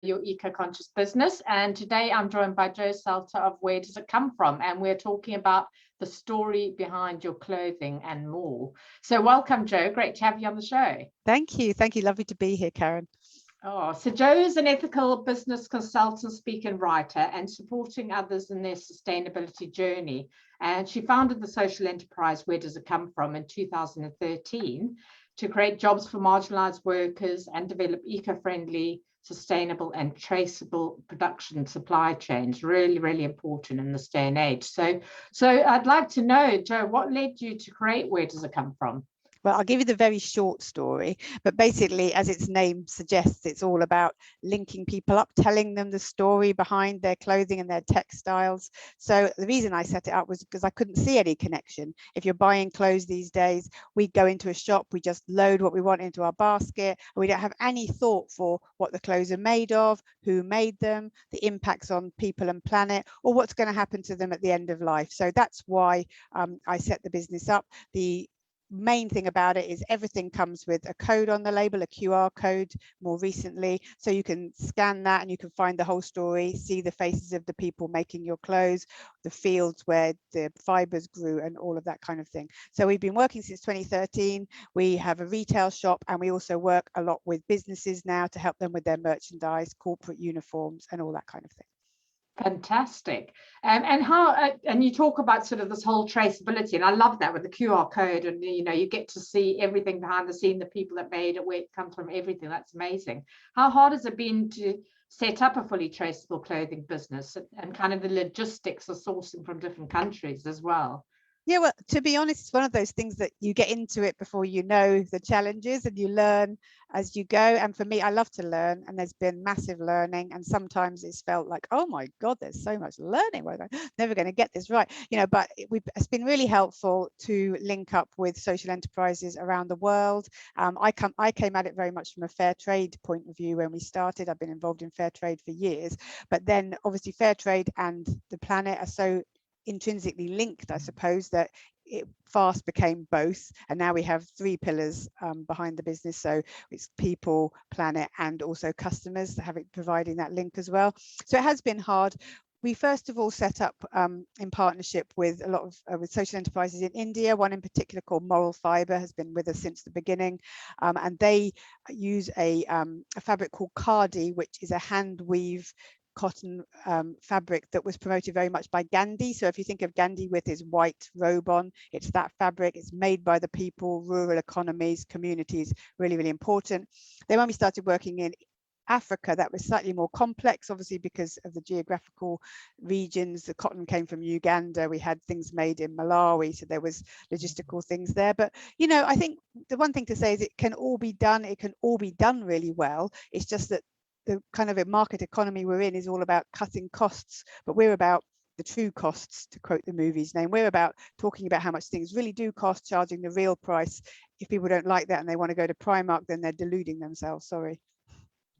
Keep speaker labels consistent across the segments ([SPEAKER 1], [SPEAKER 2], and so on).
[SPEAKER 1] Your eco-conscious business, and today I'm joined by Joe Salter of Where Does It Come From, and we're talking about the story behind your clothing and more. So welcome, Joe. Great to have you on the show.
[SPEAKER 2] Thank you. Lovely to be here, Karen.
[SPEAKER 1] So Joe is an ethical business consultant, speaker, and writer, and supporting others in their sustainability journey. And she founded the social enterprise Where Does It Come From in 2013 to create jobs for marginalised workers and develop eco-friendly, sustainable and traceable production supply chains. Really, really important in this day and age. So I'd like to know, Joe, what led you to create Where Does It Come From?
[SPEAKER 2] Well, I'll give you the very short story, but basically, as its name suggests, it's all about linking people up, telling them the story behind their clothing and their textiles. So the reason I set it up was because I couldn't see any connection. If you're buying clothes these days, we go into a shop, we just load what we want into our basket, and we don't have any thought for what the clothes are made of, who made them, the impacts on people and planet, or what's going to happen to them at the end of life. So that's why I set the business up. The main thing about it is everything comes with a code on the label, a QR code more recently, so you can scan that and you can find the whole story, see the faces of the people making your clothes, the fields where the fibers grew and all of that kind of thing. So we've been working since 2013. We have a retail shop and we also work a lot with businesses now to help them with their merchandise, corporate uniforms and all that kind of thing.
[SPEAKER 1] Fantastic. And how and you talk about sort of this whole traceability, and I love that with the QR code, and you get to see everything behind the scene, the people that made it, where it comes from, everything. That's amazing. How hard has it been to set up a fully traceable clothing business, and kind of the logistics of sourcing from different countries as well?
[SPEAKER 2] Yeah, well, to be honest, it's one of those things that you get into it before you know the challenges, and you learn as you go. And for me, I love to learn, and there's been massive learning. And sometimes it's felt like, oh my God, there's so much learning. I'm never going to get this right, But it's been really helpful to link up with social enterprises around the world. I came at it very much from a fair trade point of view when we started. I've been involved in fair trade for years, but then obviously fair trade and the planet are so intrinsically linked, I suppose, that it fast became both, and now we have three pillars behind the business. So it's people, planet, and also customers, providing that link as well. So it has been hard. We first of all set up in partnership with a lot of with social enterprises in India. One in particular called Moral Fibre has been with us since the beginning, and they use a fabric called khadi, which is a hand weave cotton fabric that was promoted very much by Gandhi. So if you think of Gandhi with his white robe on, it's that fabric. It's made by the people, rural economies, communities, really, really important. Then when we started working in Africa, that was slightly more complex, obviously, because of the geographical regions. The cotton came from Uganda. We had things made in Malawi, so there was logistical things there. But I think the one thing to say is it can all be done. It can all be done really well. It's just that the kind of a market economy we're in is all about cutting costs, but we're about the true costs, to quote the movie's name. We're about talking about how much things really do cost, charging the real price. If people don't like that and they want to go to Primark, then they're deluding themselves. Sorry.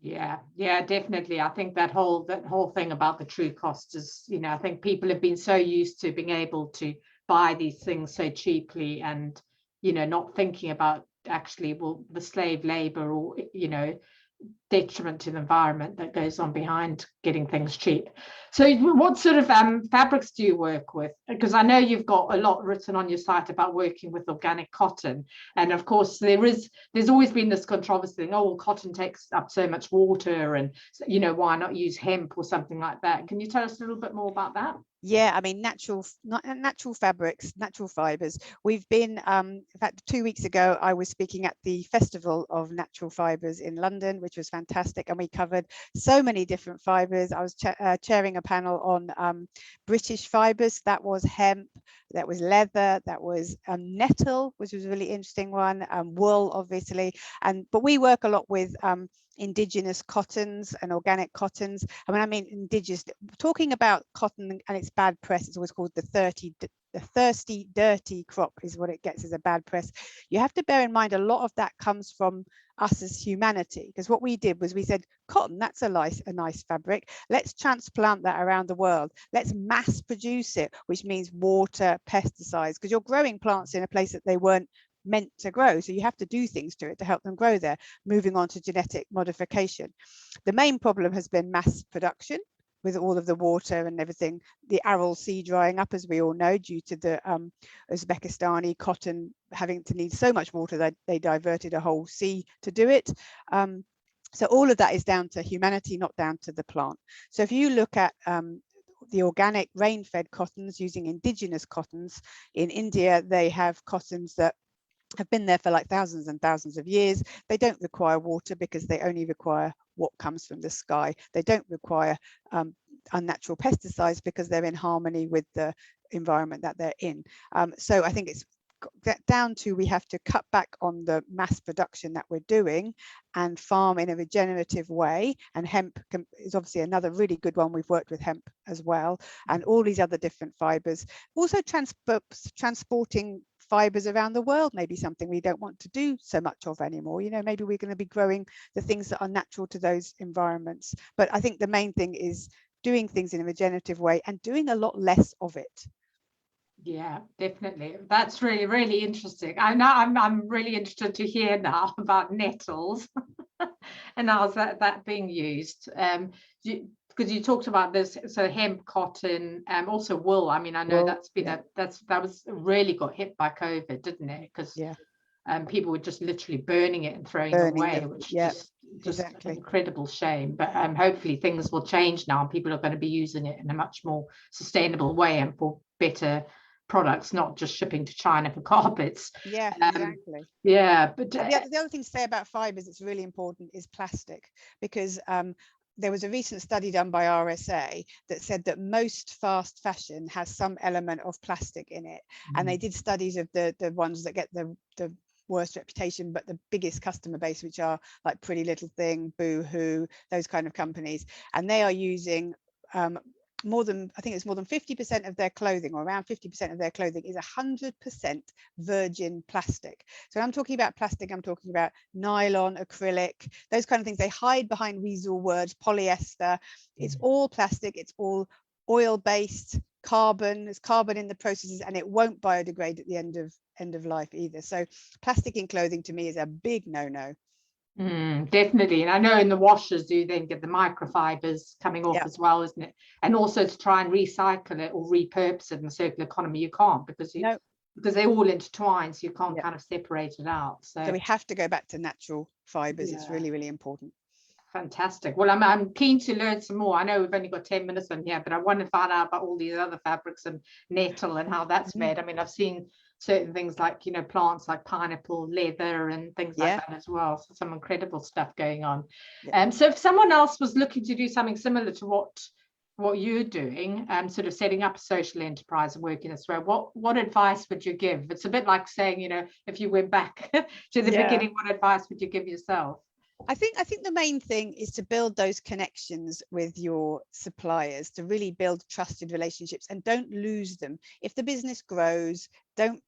[SPEAKER 1] Yeah, definitely. I think that whole thing about the true costs is, I think people have been so used to being able to buy these things so cheaply, and not thinking about actually, well, the slave labor or detriment to the environment that goes on behind getting things cheap. So what sort of fabrics do you work with? Because I know you've got a lot written on your site about working with organic cotton, and of course there's always been this controversy thing, oh, well, cotton takes up so much water, and why not use hemp or something like that? Can you tell us a little bit more about that?
[SPEAKER 2] Yeah, I mean, natural fabrics, natural fibers. We've been, in fact, 2 weeks ago, I was speaking at the Festival of Natural Fibers in London, which was fantastic. And we covered so many different fibers. I was chairing a panel on British fibers. That was hemp, that was leather, that was nettle, which was a really interesting one, wool, obviously. But we work a lot with indigenous cottons and organic cottons. And when I mean indigenous, talking about cotton and its bad press, it's always called the thirsty, dirty crop is what it gets as a bad press. You have to bear in mind a lot of that comes from us as humanity, because what we did was we said, cotton, that's a nice fabric. Let's transplant that around the world. Let's mass produce it, which means water, pesticides, because you're growing plants in a place that they weren't meant to grow. So you have to do things to it to help them grow there. Moving on to genetic modification. The main problem has been mass production, with all of the water and everything, the Aral Sea drying up, as we all know, due to the Uzbekistani cotton having to need so much water that they diverted a whole sea to do it. So all of that is down to humanity, not down to the plant. So if you look at the organic rain-fed cottons using indigenous cottons in India, they have cottons that have been there for like thousands and thousands of years. They don't require water because they only require what comes from the sky. They don't require unnatural pesticides because they're in harmony with the environment that they're in. So I think it's down to, we have to cut back on the mass production that we're doing and farm in a regenerative way. And hemp is obviously another really good one. We've worked with hemp as well, and all these other different fibers. Also transporting fibers around the world may be something we don't want to do so much of anymore. You know, maybe we're going to be growing the things that are natural to those environments. But I think the main thing is doing things in a regenerative way and doing a lot less of it.
[SPEAKER 1] Yeah, definitely. That's really, really interesting. I'm really interested to hear now about nettles and how's that being used. Because you talked about this, so hemp, cotton, also wool. I mean, I know that's been that was really got hit by COVID, didn't it? Because people were just literally burning it and throwing it away, which just
[SPEAKER 2] exactly.
[SPEAKER 1] an incredible shame. But hopefully things will change now, and people are going to be using it in a much more sustainable way and for better products, not just shipping to China for carpets.
[SPEAKER 2] Exactly.
[SPEAKER 1] But
[SPEAKER 2] the other thing to say about fibers that's really important is plastic, because there was a recent study done by RSA that said that most fast fashion has some element of plastic in it. And they did studies of the ones that get the worst reputation, but the biggest customer base, which are like Pretty Little Thing, Boohoo, those kind of companies. And they are using more than 50% of their clothing, or around 50% of their clothing, is 100% virgin plastic. So I'm talking about plastic, I'm talking about nylon, acrylic, those kind of things. They hide behind weasel words, polyester. It's all plastic, it's all oil-based, carbon, there's carbon in the processes, and it won't biodegrade at the end of life either. So plastic in clothing to me is a big no-no.
[SPEAKER 1] Definitely. And I know in the washers you then get the microfibers coming off as well, isn't it? And also to try and recycle it or repurpose it in the circular economy, you can't, because they're all intertwined, so you can't kind of separate it out. So
[SPEAKER 2] we have to go back to natural fibers. It's really, really important.
[SPEAKER 1] Fantastic. Well, I'm keen to learn some more. I know we've only got 10 minutes on here, but I want to find out about all these other fabrics and nettle and how that's made. I mean, I've seen certain things like, you know, plants like pineapple, leather and things like that as well. So some incredible stuff going on. So if someone else was looking to do something similar to what you're doing, sort of setting up a social enterprise and working this way, what advice would you give? It's a bit like saying, you know, if you went back to the beginning, what advice would you give yourself?
[SPEAKER 2] I think the main thing is to build those connections with your suppliers, to really build trusted relationships, and don't lose them. If the business grows, don't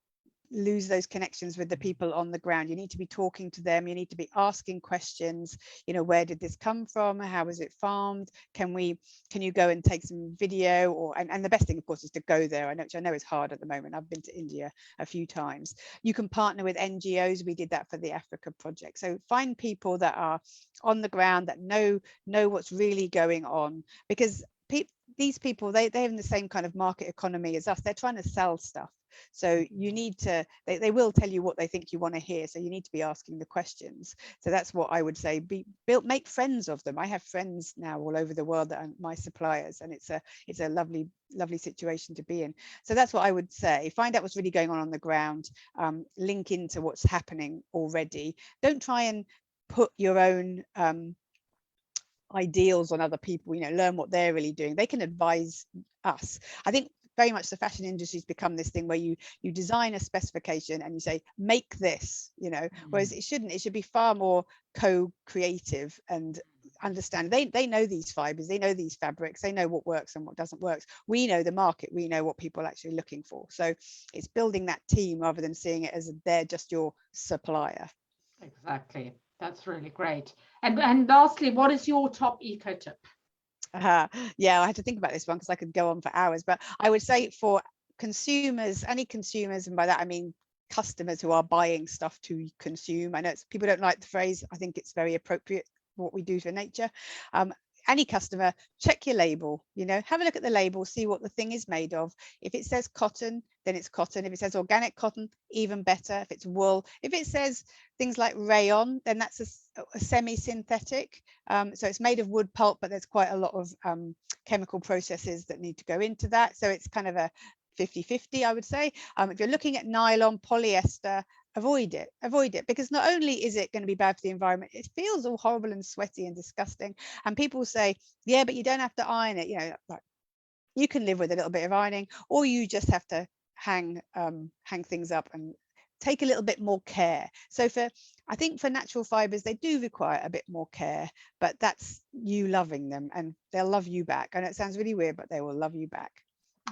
[SPEAKER 2] lose those connections with the people on the ground. You need to be talking to them, you need to be asking questions. You know, where did this come from? How was it farmed? Can you go and take some video? Or and the best thing, of course, is to go there. I know it's hard at the moment. I've been to India a few times. You can partner with NGOs. We did that for the Africa project. So find people that are on the ground, that know what's really going on, because these people, they have the same kind of market economy as us. They're trying to sell stuff. So you need to, they will tell you what they think you want to hear. So you need to be asking the questions. So that's what I would say. Make friends of them. I have friends now all over the world that are my suppliers, and it's a lovely situation to be in. So that's what I would say. Find out what's really going on the ground. Link into what's happening already. Don't try and put your own ideals on other people. You know, learn what they're really doing. They can advise us. I think very much the fashion industry's become this thing where you design a specification and you say, make this, you know, whereas it should be far more co-creative and understand. They know these fibers, they know these fabrics, they know what works and what doesn't work. We know the market, we know what people are actually looking for. So it's building that team rather than seeing it as they're just your supplier.
[SPEAKER 1] Exactly. That's really great. And lastly, what is your top eco tip?
[SPEAKER 2] Yeah, I had to think about this one because I could go on for hours, but I would say for consumers, any consumers, and by that I mean customers who are buying stuff to consume. I know people don't like the phrase. I think it's very appropriate what we do for nature. Any customer, check your label, you know, have a look at the label, see what the thing is made of. If it says cotton, then it's cotton. If it says organic cotton, even better. If it's wool, if it says things like rayon, then that's a semi-synthetic. So it's made of wood pulp, but there's quite a lot of chemical processes that need to go into that. So it's kind of a 50-50, I would say. If you're looking at nylon, polyester, avoid it, because not only is it going to be bad for the environment, it feels all horrible and sweaty and disgusting. And people say, yeah, but you don't have to iron it, you know, like you can live with a little bit of ironing, or you just have to hang things up and take a little bit more care. So I think for natural fibers, they do require a bit more care, but that's you loving them, and they'll love you back. And it sounds really weird, but they will love you back.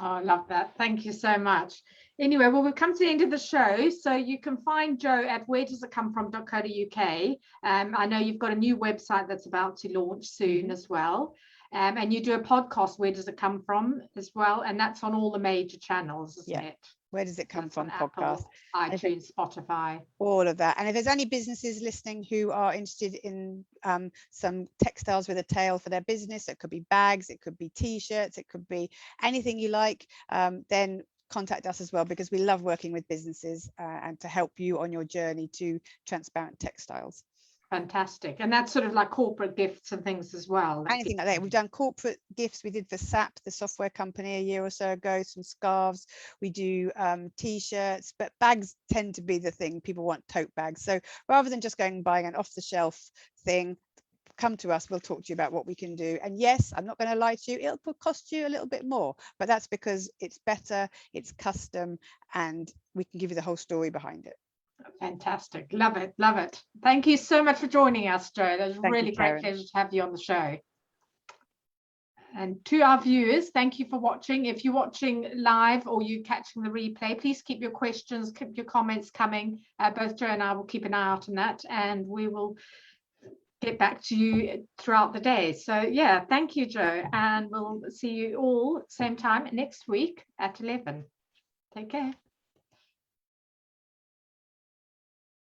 [SPEAKER 1] Oh, I love that. Thank you so much. Anyway, well, we've come to the end of the show. So you can find Jo at wheredoesitcomefrom.co.uk. I know you've got a new website that's about to launch soon as well. And you do a podcast, Where Does It Come From, as well. And that's on all the major channels, isn't it?
[SPEAKER 2] Where Does It Come From
[SPEAKER 1] podcast, iTunes, Spotify,
[SPEAKER 2] all of that. And if there's any businesses listening who are interested in some textiles with a tail for their business, it could be bags, it could be t-shirts, it could be anything you like, then contact us as well, because we love working with businesses and to help you on your journey to transparent textiles.
[SPEAKER 1] Fantastic. And that's sort of like corporate gifts and things as well.
[SPEAKER 2] Anything like that. We've done corporate gifts. We did for SAP, the software company, a year or so ago, some scarves. We do t-shirts, but bags tend to be the thing. People want tote bags. So rather than just going and buying an off-the-shelf thing, come to us. We'll talk to you about what we can do. And yes, I'm not going to lie to you, it'll cost you a little bit more, but that's because it's better, it's custom, and we can give you the whole story behind it.
[SPEAKER 1] Fantastic. Love it. Love it. Thank you so much for joining us, Jo. That was a really great pleasure to have you on the show. And to our viewers, thank you for watching. If you're watching live or you're catching the replay, please keep your questions, keep your comments coming. Both Jo and I will keep an eye out on that, and we will get back to you throughout the day. So yeah, thank you, Jo. And we'll see you all same time next week at 11. Take care.